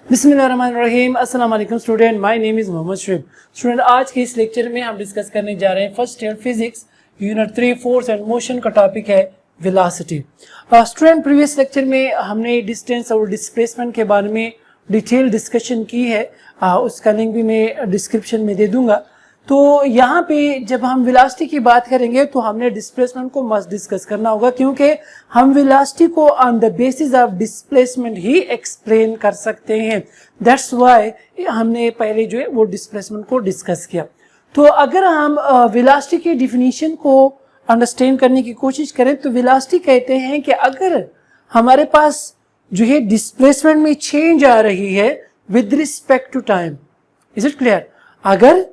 बिस्मिल्लाहिर्रहमानिर्रहीम। अस्सलाम वालेकुम student, my name is Mohammad Shoaib. Student, आज के इस लेक्चर में हम डिस्कस करने जा रहे हैं first year physics unit 3 force and motion का टॉपिक है वेलोसिटी। स्टूडेंट, प्रीवियस लेक्चर में हमने डिस्टेंस और डिस्प्लेसमेंट के बारे में डिटेल डिस्कशन की है, उसका लिंक भी मैं डिस्क्रिप्शन में दे दूंगा। तो यहाँ पे जब हम वेलोसिटी की बात करेंगे तो हमने डिस्प्लेसमेंट को मस्ट डिस्कस करना होगा, क्योंकि हम वेलोसिटी को on the basis of displacement he explain कर सकते हैं। दैट्स व्हाई हमने पहले जो है वो डिस्प्लेसमेंट को डिस्कस किया। तो अगर हम वेलोसिटी की डिफिनीशन को अंडरस्टैंड करने की कोशिश करें तो वेलोसिटी कहते हैं कि अगर हमारे पास जो है डिस्प्लेसमेंट में चेंज आ रही है with respect to time. Is it clear? अगर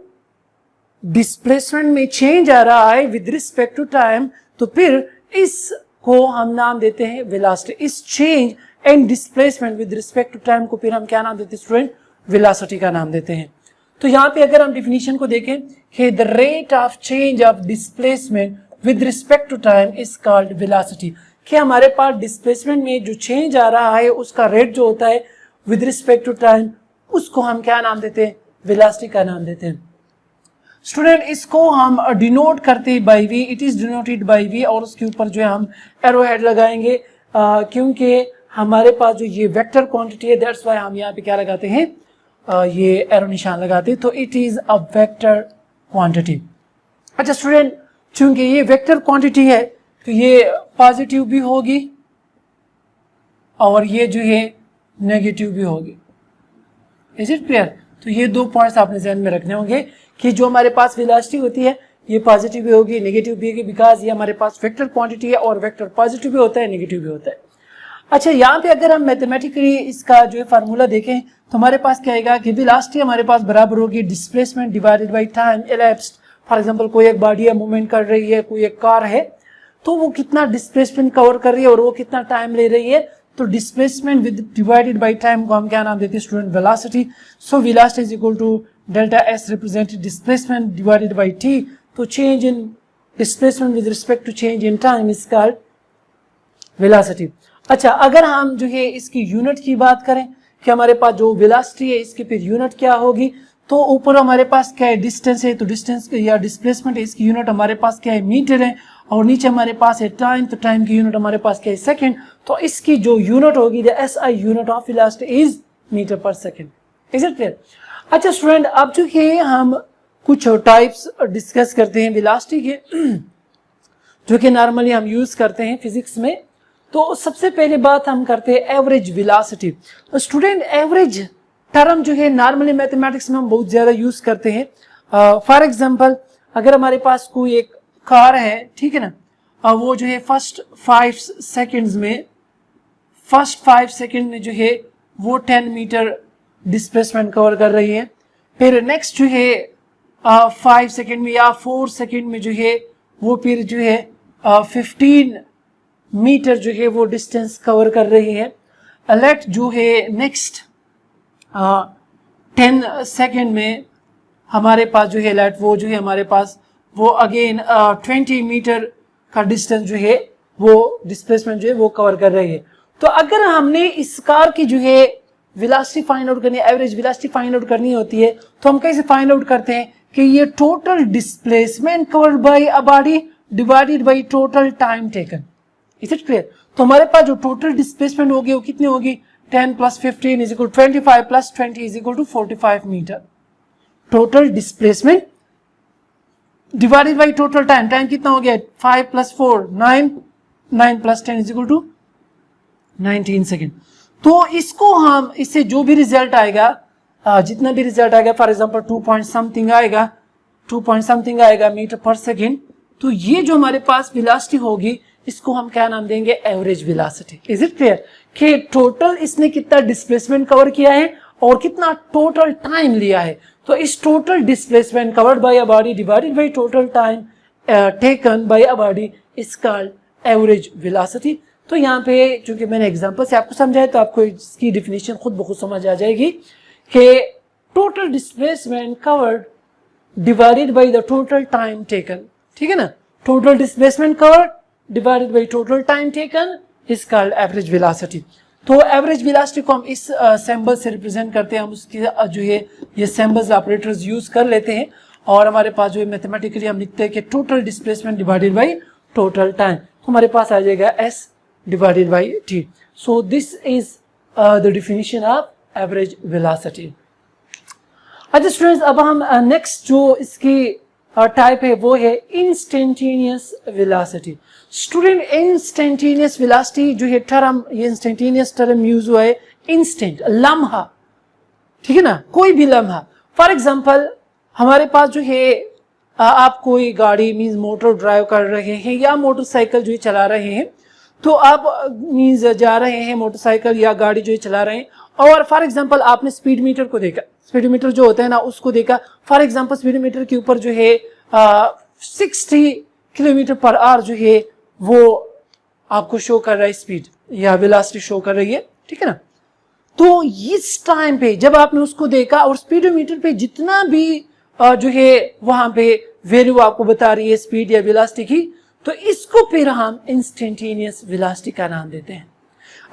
डिस्प्लेसमेंट में चेंज आ रहा है विद रिस्पेक्ट टू टाइम तो फिर इसको हम नाम देते हैं वेलोसिटी। इस change and displacement with respect to time को फिर हम क्या नाम देते हैं स्टूडेंट? वेलोसिटी का नाम देते हैं। तो यहाँ पे अगर हम डिफिनीशन को देखें कि the rate of change of displacement with respect to time is called velocity. कि हमारे पास डिस्प्लेसमेंट में जो चेंज आ रहा है उसका रेट जो होता है विद रिस्पेक्ट टू टाइम, उसको हम क्या नाम देते हैं? वेलोसिटी का नाम देते हैं। स्टूडेंट, इसको हम डिनोट करते हैं by V. It is denoted by V और उसके ऊपर जो है हम एरो हेड लगाएंगे, क्योंकि हमारे पास जो ये वेक्टर क्वांटिटी है, दैट्स वाई हम यहाँ पे क्या लगाते हैं? ये एरो निशान लगाते हैं। तो it is a vector quantity. अच्छा स्टूडेंट, चूंकि ये वेक्टर क्वांटिटी है तो ये पॉजिटिव भी होगी और ये जो है नेगेटिव भी होगी। Is it clear? तो ये दो पॉइंट्स आपने ध्यान में रखने होंगे कि जो हमारे पास वेलोसिटी होती है ये पॉजिटिव भी होगी, नेगेटिव भी होगी, बिकॉज ये हमारे पास वेक्टर क्वांटिटी है और वेक्टर पॉजिटिव भी होता है, नेगेटिव भी होता है। अच्छा, यहाँ पे अगर हम मैथमेटिकली इसका जो है फार्मूला देखें तो हमारे पास क्या आएगा कि वेलोसिटी हमारे पास बराबर होगी displacement divided by time elapsed. For example, कोई एक बॉडी है, मूवमेंट कर रही है, कोई एक कार है, तो वो कितना डिस्प्लेसमेंट कवर कर रही है और वो कितना टाइम ले रही है। तो displacement with divided by time को हम क्या नाम देते हैं student? Velocity. So velocity is equal to delta S represented displacement divided by T. तो change in displacement with respect to change in time is called velocity. अच्छा, अगर हम जो है इसकी यूनिट की बात करें कि हमारे पास जो वेलोसिटी है इसकी फिर यूनिट क्या होगी, तो ऊपर हमारे पास क्या है? डिस्टेंस है, तो डिस्टेंस या डिस्प्लेसमेंट है, इसकी यूनिट हमारे पास क्या है? मीटर है। और नीचे हमारे पास है टाइम, तो टाइम की यूनिट हमारे पास क्या है? सेकंड। तो इसकी जो यूनिट होगी the SI unit of velocity is metre per second. Is it clear? अच्छा स्टूडेंट, अब जो है हम कुछ टाइप्स डिस्कस करते हैं वेलोसिटी के जो कि नॉर्मली हम यूज करते हैं फिजिक्स में। तो सबसे पहले बात हम करते हैं average velocity. Student, average term जो है नॉर्मली मैथमेटिक्स में हम बहुत ज्यादा यूज करते हैं। फॉर एग्जांपल, अगर हमारे पास कोई एक कार है, ठीक है ना, वो जो है फर्स्ट 5 सेकंड्स में जो है वो 10 मीटर डिस्प्लेसमेंट कवर कर रही है। फिर नेक्स्ट जो है 5 सेकंड में या 4 सेकंड में जो है वो फिर जो है 15 मीटर जो है वो डिस्टेंस कवर कर रही है। लेट जो है नेक्स्ट 10 सेकंड में हमारे पास जो है लेट वो जो है हमारे पास वो अगेन 20 मीटर का डिस्टेंस जो है वो डिस्प्लेसमेंट जो है वो कवर कर रही है। तो अगर हमने इस कार की जो है वेलोसिटी फाइंड आउट करनी है, एवरेज वेलोसिटी फाइंड आउट करनी होती है, तो हम कैसे फाइंड आउट करते हैं कि ये total displacement covered by a body divided by total time taken. Is it clear? तो हमारे पास जो टोटल डिस्प्लेसमेंट होगी वो कितनी होगी? 10 + 15 is equal 25 + 20 is equal to 45 metre. Total displacement divided by total time, time कितना हो गया? 5 + 4 9, 9 + 10 इज इक्वल टू 19 सेकेंड। तो इसको हम इससे जो भी रिजल्ट आएगा, जितना भी रिजल्ट आएगा, फॉर एग्जांपल 2 पॉइंट समथिंग आएगा मीटर पर सेकेंड, तो ये जो हमारे पास वेलोसिटी होगी इसको हम क्या नाम देंगे? Average velocity. Is it clear कि टोटल इसने कितना डिस्प्लेसमेंट कवर किया है और कितना टोटल टाइम लिया है। तो इस total displacement covered by a body divided by total time taken by a body is called average velocity. तो यहाँ पे चूंकि मैंने एग्जांपल से आपको समझाया तो आपको इसकी डिफिनीशन खुद ब खुद समझ आ जाएगी कि total displacement covered divided by the total time taken. ठीक है ना? Total displacement covered divided by total time taken is called average velocity. तो एवरेज वेलोसिटी को हम इस सिंबल से रिप्रेजेंट करते हैं, हम उसके जो है ये सिंबल्स ऑपरेटर्स यूज कर लेते हैं और हमारे पास जो है मैथमेटिकली हम लिखते हैं कि total displacement divided by total time, तो हमारे पास आ जाएगा s divided by t। So this is the definition of average velocity. अच्छा स्टूडेंट्स, अब हम नेक्स्ट जो इसकी टाइप है वो है instantaneous velocity. Student instantaneous velocity जो है टर्म, ये इंस्टेंटेनियस टर्म यूज हुआ है इंस्टेंट, लम्हा, ठीक है ना, कोई भी लम्हा। फॉर एग्जांपल हमारे पास जो है आप कोई गाड़ी मींस मोटर ड्राइव कर रहे हैं या मोटरसाइकिल जो है चला रहे हैं, तो आप मींस जा रहे हैं मोटरसाइकिल या गाड़ी जो है चला रहे हैं और फॉर एग्जांपल आपने स्पीड मीटर को देखा, स्पीड मीटर जो होता है ना उसको देखा, फॉर एग्जांपल स्पीड मीटर के ऊपर जो है 60 किलोमीटर पर आवर जो है वो आपको शो कर रहा है, स्पीड या वेलोसिटी शो कर रही है, ठीक है ना। तो इस टाइम पे जब आपने उसको देखा और स्पीडोमीटर पे जितना भी जो है वहां पे वैल्यू आपको बता रही है स्पीड या वेलोसिटी की, तो इसको फिर हम इंस्टेंटेनियस वेलोसिटी का नाम देते हैं।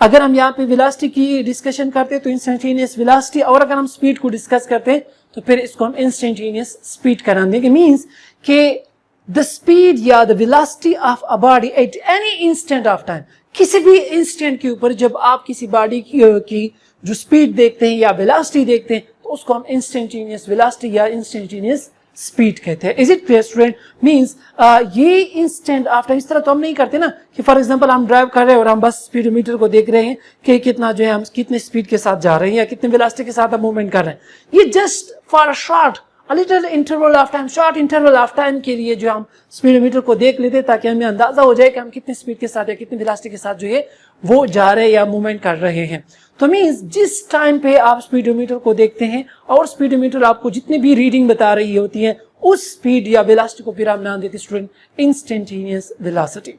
अगर हम यहाँ पे वेलोसिटी की डिस्कशन करते हैं तो इंस्टेंटेनियस वेलोसिटी, और अगर हम स्पीड को डिस्कस करते हैं तो फिर इसको हम इंस्टेंटेनियस स्पीड का नाम देंगे। मींस के द स्पीड या the velocity of a body at any instant of time, किसी भी इंस्टेंट के ऊपर जब आप किसी बॉडी की जो स्पीड देखते हैं या वेलोसिटी देखते हैं तो उसको हम इंस्टेंटेनियस वेलोसिटी या इंस्टेंटेनियस स्पीड कहते हैं। Is it clear student? Means ये इंस्टेंट आफ्टर, इस तरह तो हम नहीं करते ना कि फॉर एग्जांपल हम ड्राइव कर रहे हैं और हम बस स्पीडोमीटर को देख रहे हैं कि कितना जो है हम कितने स्पीड के साथ जा रहे हैं या कितने वेलोसिटी के साथ हम मूवमेंट कर रहे हैं। ये just for short little interval of time, short interval of time के लिए जो हम स्पीडोमीटर को देख लेते हैं ताकि हमें अंदाजा हो जाए कि हम कितने स्पीड के साथ या कितनी वेलोसिटी के साथ जो है वो जा रहे हैं या मूवमेंट कर रहे हैं। तो मींस जिस टाइम पे आप स्पीडोमीटर को देखते हैं और स्पीडोमीटर आपको जितनी भी रीडिंग बता रही होती है उस स्पीड या वेलोसिटी को फिर हम नाम देते हैं स्टूडेंट इंस्टेंटेनियस वेलोसिटी।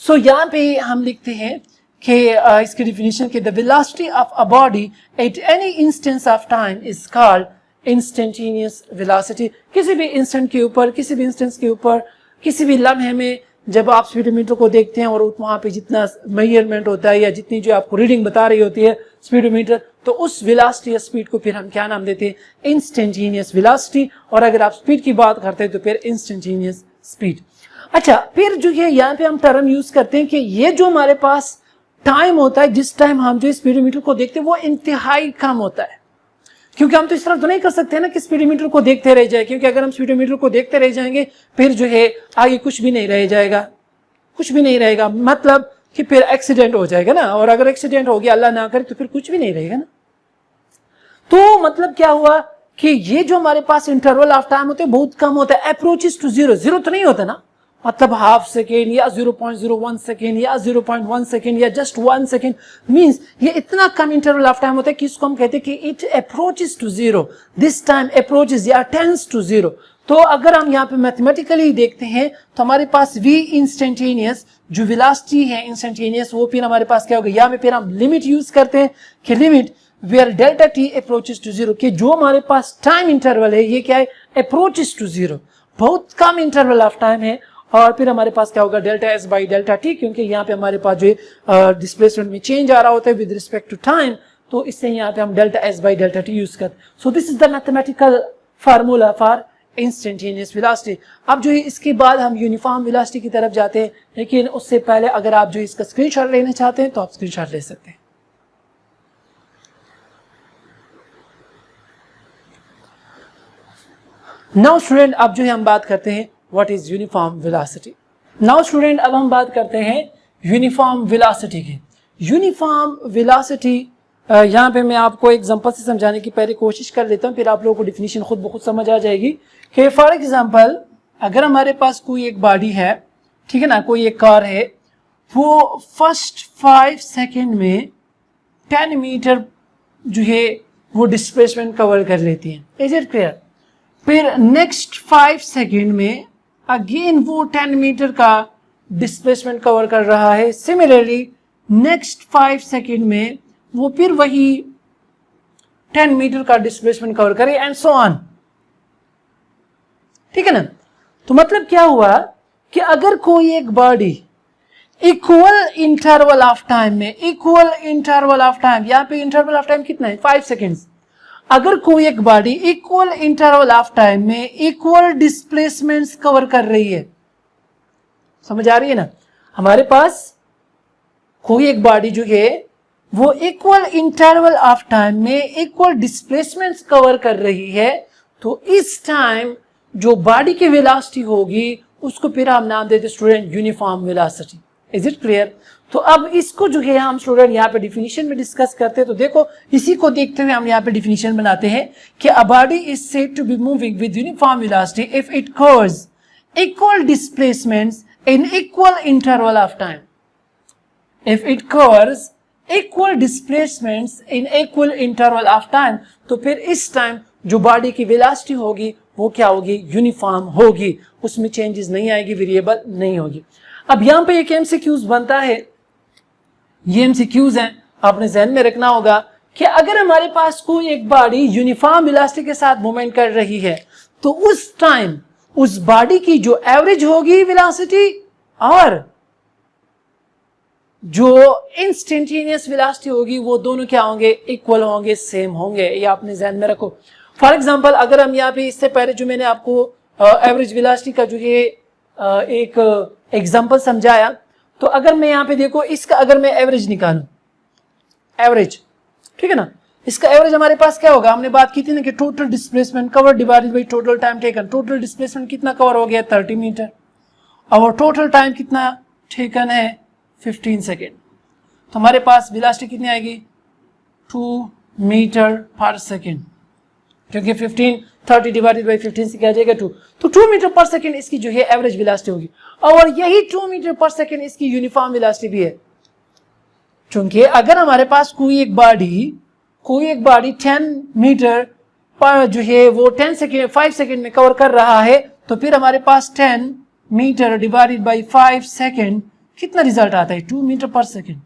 सो यहाँ पे हम लिखते हैं कि इसकी डिफिनेशन के the velocity of a body at any instance of time is called instantaneous velocity. किसी भी इंस्टेंट के ऊपर, किसी भी इंस्टेंस के ऊपर, किसी भी लम्हे में जब आप स्पीडोमीटर को देखते हैं और वहां पे जितना मेजरमेंट होता है या जितनी जो आपको रीडिंग बता रही होती है स्पीडोमीटर, तो उस वेलोसिटी या स्पीड को फिर हम क्या नाम देते हैं? Instantaneous velocity. और अगर आप स्पीड की बात करते हैं तो फिर इंस्टेंटेनियस स्पीड। अच्छा, फिर जो है यहाँ पे हम टर्म यूज करते हैं कि ये जो हमारे पास टाइम होता है जिस टाइम हम जो स्पीडोमीटर को देखते हैं वो इंतहाई कम होता है, क्योंकि हम तो इस तरह तो नहीं कर सकते ना कि स्पीडोमीटर को देखते रह जाए, क्योंकि अगर हम स्पीडोमीटर को देखते रह जाएंगे फिर जो है आगे कुछ भी नहीं रह जाएगा, कुछ भी नहीं रहेगा, मतलब कि फिर एक्सीडेंट हो जाएगा ना, और अगर एक्सीडेंट हो गया अल्लाह ना करे तो फिर कुछ भी नहीं रहेगा ना। तो मतलब क्या हुआ कि ये जो हमारे पास इंटरवल ऑफ टाइम होते हैं बहुत कम होता है, अप्रोचेस टू जीरो, जीरो तो नहीं होता ना, मतलब हाफ सेकेंड या 0.01 सेकेंड या 0.1 सेकेंड या जस्ट 1 सेकेंड, मींस ये इतना कम इंटरवल ऑफ टाइम होता है कि इसको हम कहते हैं कि it approaches to zero, this time approaches या टेंड्स टू जीरो। तो अगर हम यहाँ पे मैथमेटिकली देखते हैं तो हमारे पास v इंस्टेंटेनियस जो वेलोसिटी है इंस्टेंटेनियस, वो फिर हमारे पास क्या होगा, यहाँ पे फिर हम लिमिट यूज करते हैं कि limit where delta t approaches to zero, कि जो हमारे पास टाइम इंटरवल है ये क्या है, अप्रोचेस टू जीरो, बहुत कम इंटरवल ऑफ टाइम है। और फिर हमारे पास क्या होगा, delta s by delta t, क्योंकि यहाँ पे हमारे पास जो डिस्प्लेसमेंट में चेंज आ रहा होता है विद रिस्पेक्ट टू टाइम, तो इससे यहाँ पे हम delta s by delta t use करते हैं। So this is the mathematical formula for instantaneous velocity. अब जो है इसके बाद हम यूनिफॉर्म वेलोसिटी की तरफ जाते हैं, लेकिन उससे पहले अगर आप जो इसका स्क्रीनशॉट लेना चाहते हैं तो आप स्क्रीनशॉट ले सकते हैं। नाउ स्टूडेंट, अब जो है हम बात करते हैं what is uniform velocity. Now student, अब हम बात करते हैं यूनिफॉर्म वेलोसिटी की। यूनिफॉर्म वेलोसिटी यहाँ पे मैं आपको एग्जांपल से समझाने की पहले कोशिश कर लेता हूँ, फिर आप लोगों को डिफिनीशन खुद ब खुद समझ आ जाएगी। कि फॉर एग्जांपल अगर हमारे पास कोई एक बॉडी है, ठीक है ना, कोई एक कार है, वो फर्स्ट 5 सेकेंड में 10 मीटर जो है वो डिस्प्लेसमेंट कवर कर लेती है, इज इट क्लियर? फिर नेक्स्ट 5 सेकेंड में अगेन वो 10 मीटर का डिस्प्लेसमेंट कवर कर रहा है। सिमिलरली नेक्स्ट 5 सेकेंड में वो फिर वही 10 मीटर का डिस्प्लेसमेंट कवर करे एंड सो ऑन, ठीक है ना। तो मतलब क्या हुआ कि अगर कोई एक body equal interval of time में, इक्वल इंटरवल ऑफ टाइम, यहाँ पे इंटरवल ऑफ टाइम कितना है 5 सेकेंड्स। अगर कोई एक body equal interval of time में इक्वल डिस्प्लेसमेंट्स कवर कर रही है, समझ आ रही है ना, हमारे पास कोई एक बॉडी जो है वो इक्वल इंटरवल ऑफ टाइम में इक्वल डिस्प्लेसमेंट्स कवर कर रही है, तो इस टाइम जो बॉडी की वेलोसिटी होगी उसको फिर हम नाम देते student uniform velocity. Is it clear? तो अब इसको जो है हम स्टूडेंट यहाँ पे डिफिनीशन में डिस्कस करते हैं। तो देखो इसी को देखते हुए हम यहाँ पे डिफिनीशन बनाते हैं कि a body is said to be moving with uniform velocity if it covers equal displacements in equal interval of time. If it covers equal displacements in equal interval of time, तो फिर इस time जो body की velocity होगी वो क्या होगी, uniform होगी, उसमें चेंजेस नहीं आएगी, वेरिएबल नहीं होगी। अब यहां पे एक एमसीक्यूज बनता है, ये एमसीक्यूज हैं, आपने ध्यान में रखना होगा कि अगर हमारे पास कोई एक बॉडी यूनिफॉर्म वेलोसिटी के साथ मूवमेंट कर रही है तो उस टाइम उस बॉडी की जो एवरेज होगी वेलोसिटी और जो इंस्टेंटेनियस वेलोसिटी होगी वो दोनों क्या होंगे, इक्वल होंगे, सेम होंगे। ये आपने ध्यान में रखो। फॉर एग्जांपल अगर हम यहाँ पे इससे पहले जो मैंने आपको एवरेज वेलोसिटी का जो है एक एग्जांपल समझाया, तो अगर मैं यहाँ पे देखो इसका अगर मैं एवरेज निकालूं, एवरेज, ठीक है ना, इसका एवरेज हमारे पास क्या होगा, हमने बात की थी ना कि total displacement cover divided by total time taken. Total displacement कितना कवर हो गया, 30 मीटर, और टोटल टाइम कितना टेकन है 15 सेकेंड। तो हमारे पास वेलोसिटी कितनी आएगी, 2 मीटर पर सेकेंड, क्योंकि 30 डिवाइडेड बाई 15 से क्या आ जाएगा 2, तो 2 मीटर पर सेकेंड इसकी जो है एवरेज वेलोसिटी होगी, और यही 2 मीटर पर सेकेंड इसकी यूनिफॉर्म वेलोसिटी भी है। क्योंकि अगर हमारे पास कोई एक बॉडी 10 मीटर पर जो है वो 5 सेकेंड में कवर कर रहा है, तो फिर हमारे पास 10 मीटर डिवाइडेड बाई 5 सेकेंड कितना रिजल्ट आता है, 2 मीटर पर सेकेंड।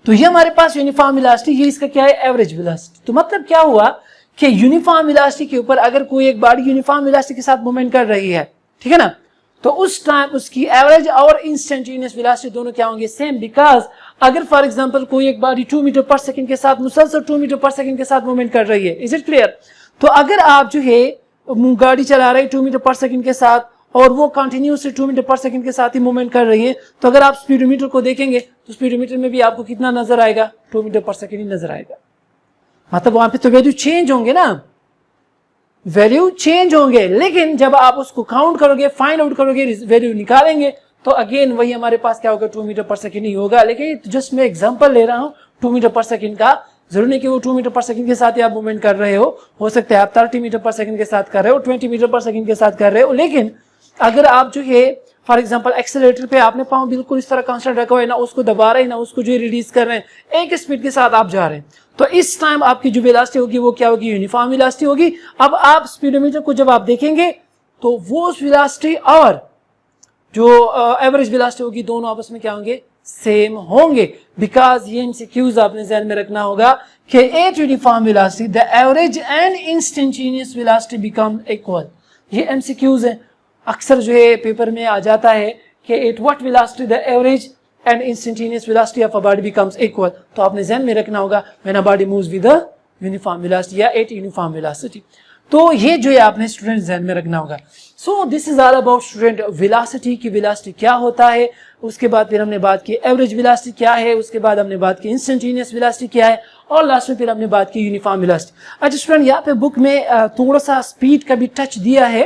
तो ये हमारे पास यूनिफॉर्म वेलोसिटी, ये इसका क्या है, एवरेज वेलोसिटी। तो मतलब क्या हुआ कि यूनिफॉर्म वेलोसिटी के ऊपर अगर कोई एक बॉडी यूनिफॉर्म वेलोसिटी के साथ मूवमेंट कर रही है, ठीक है ना, तो उस टाइम उसकी एवरेज और इंस्टेंटेनियस वेलोसिटी दोनों क्या होंगे, सेम। बिकॉज अगर फॉर एग्जांपल कोई एक बॉडी 2 मीटर पर सेकंड के साथ मुसलसल 2 मीटर पर सेकंड के साथ मूवमेंट कर रही है, इज इट क्लियर? तो अगर आप जो है गाड़ी चला रहे 2 मीटर पर सेकंड के साथ और वो कंटिन्यूसली 2 मीटर पर सेकंड के साथ ही मूवमेंट कर रही है, तो अगर आप स्पीडोमीटर को देखेंगे तो स्पीडोमीटर में भी आपको कितना नजर आएगा, 2 मीटर पर सेकंड ही नजर आएगा। मतलब वहां पे तो वैल्यू चेंज होंगे ना, वैल्यू चेंज होंगे, लेकिन जब आप उसको काउंट करोगे, फाइंड आउट करोगे, वैल्यू निकालेंगे, तो अगेन वही हमारे पास क्या होगा, 2 मीटर पर सेकंड ही होगा। लेकिन जस्ट मैं एग्जांपल ले रहा हूं 2 मीटर पर सेकंड का, जरूरी नहीं कि वो 2 मीटर पर सेकंड के साथ ही आप मूवमेंट कर रहे हो सकता है आप 30 मीटर पर सेकंड के साथ कर रहे हो, 20 मीटर पर सेकंड के साथ कर रहे हो। लेकिन अगर आप जो है फॉर एग्जांपल एक्सेलरेटर पे आपने पाँव बिल्कुल इस तरह कांस्टेंट रखा हुआ है, ना उसको दबा रहे हैं ना उसको जो रिलीज कर रहे हैं, एक स्पीड के साथ आप जा रहे हैं, तो इस टाइम आपकी जो वेलोसिटी होगी वो क्या होगी, यूनिफॉर्म वेलोसिटी होगी। अब आप स्पीडोमीटर को जब आप देखेंगे तो वो वेलोसिटी और जो एवरेज वेलोसिटी होगी दोनों आपस में क्या होंगे, सेम होंगे। बिकॉज ये एमसीक्यूज आपने ध्यान में रखना होगा कि eight uniform velocity the average and instantaneous velocity become equal. ये एमसीक्यूज है, अक्सर जो है पेपर में आ जाता है कि at what velocity the average and instantaneous velocity of a body becomes equal. तो आपने ध्यान में रखना होगा when a body moves with the uniform velocity या एट यूनिफॉर्म वेलोसिटी। तो ये जो है आपने स्टूडेंट ध्यान में रखना होगा। So this is all about student velocity की वेलोसिटी क्या होता है, उसके बाद फिर हमने बात की एवरेज वेलोसिटी क्या है, उसके बाद हमने बात की इंस्टेंटेनियस वेलोसिटी क्या है, और लास्ट में फिर हमने बात की यूनिफॉर्म वेलोसिटी। अच्छा स्टूडेंट, यहाँ पे बुक में थोड़ा सा स्पीड का भी टच दिया है,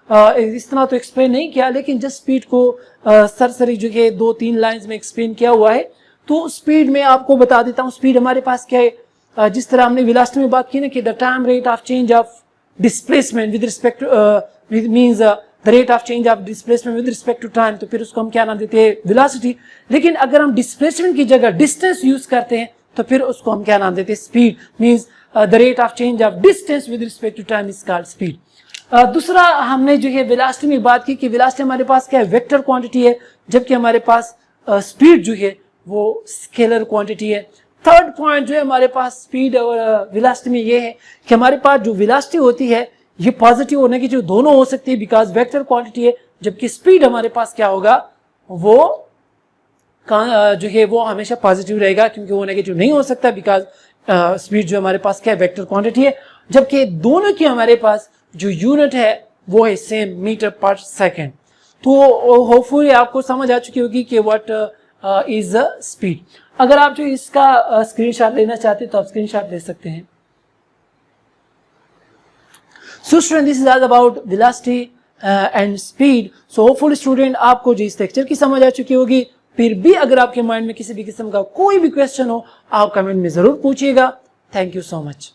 इस तरह तो एक्सप्लेन नहीं किया, लेकिन जस्ट स्पीड को सरसरी जो है 2-3 लाइंस में एक्सप्लेन किया हुआ है। तो स्पीड में आपको बता देता हूँ, स्पीड हमारे पास क्या है, जिस तरह हमने वेलोसिटी में बात की ना कि the time rate of change of displacement with respect means the rate of change of displacement with respect to time, तो फिर उसको हम क्या नाम देते हैं, वेलोसिटी। लेकिन अगर हम डिस्प्लेसमेंट की जगह डिस्टेंस यूज करते हैं तो फिर उसको हम क्या नाम देते हैं, speed. Means the rate of change of distance with respect to time is called speed. दूसरा हमने जो है वेलोसिटी में बात की कि वेलोसिटी हमारे पास क्या है, वेक्टर क्वांटिटी है, जबकि हमारे पास स्पीड जो है वो स्केलर क्वांटिटी है। थर्ड पॉइंट जो है हमारे पास स्पीड और वेलोसिटी में ये है कि हमारे पास जो वेलोसिटी होती है ये पॉजिटिव और नेगेटिव दोनों हो सकती है, बिकॉज वेक्टर क्वांटिटी है, जबकि स्पीड हमारे पास क्या होगा, वो जो है वो हमेशा पॉजिटिव रहेगा, क्योंकि वो नेगेटिव नहीं हो सकता, बिकॉज स्पीड जो हमारे पास क्या है, वेक्टर क्वांटिटी है, जबकि दोनों की हमारे पास जो यूनिट है वो है सेम, मीटर पर सेकेंड। तो होपफुली आपको समझ आ चुकी होगी कि व्हाट इज स्पीड। अगर आप जो इसका स्क्रीनशॉट लेना चाहते हैं तो आप स्क्रीनशॉट ले सकते हैं। So student, this is all about velocity and speed. So hopefully student आपको जो इस लेक्चर की समझ आ चुकी होगी। फिर भी अगर आपके माइंड में किसी भी किस्म का कोई भी क्वेश्चन हो, आप कमेंट में जरूर पूछिएगा। Thank you so much.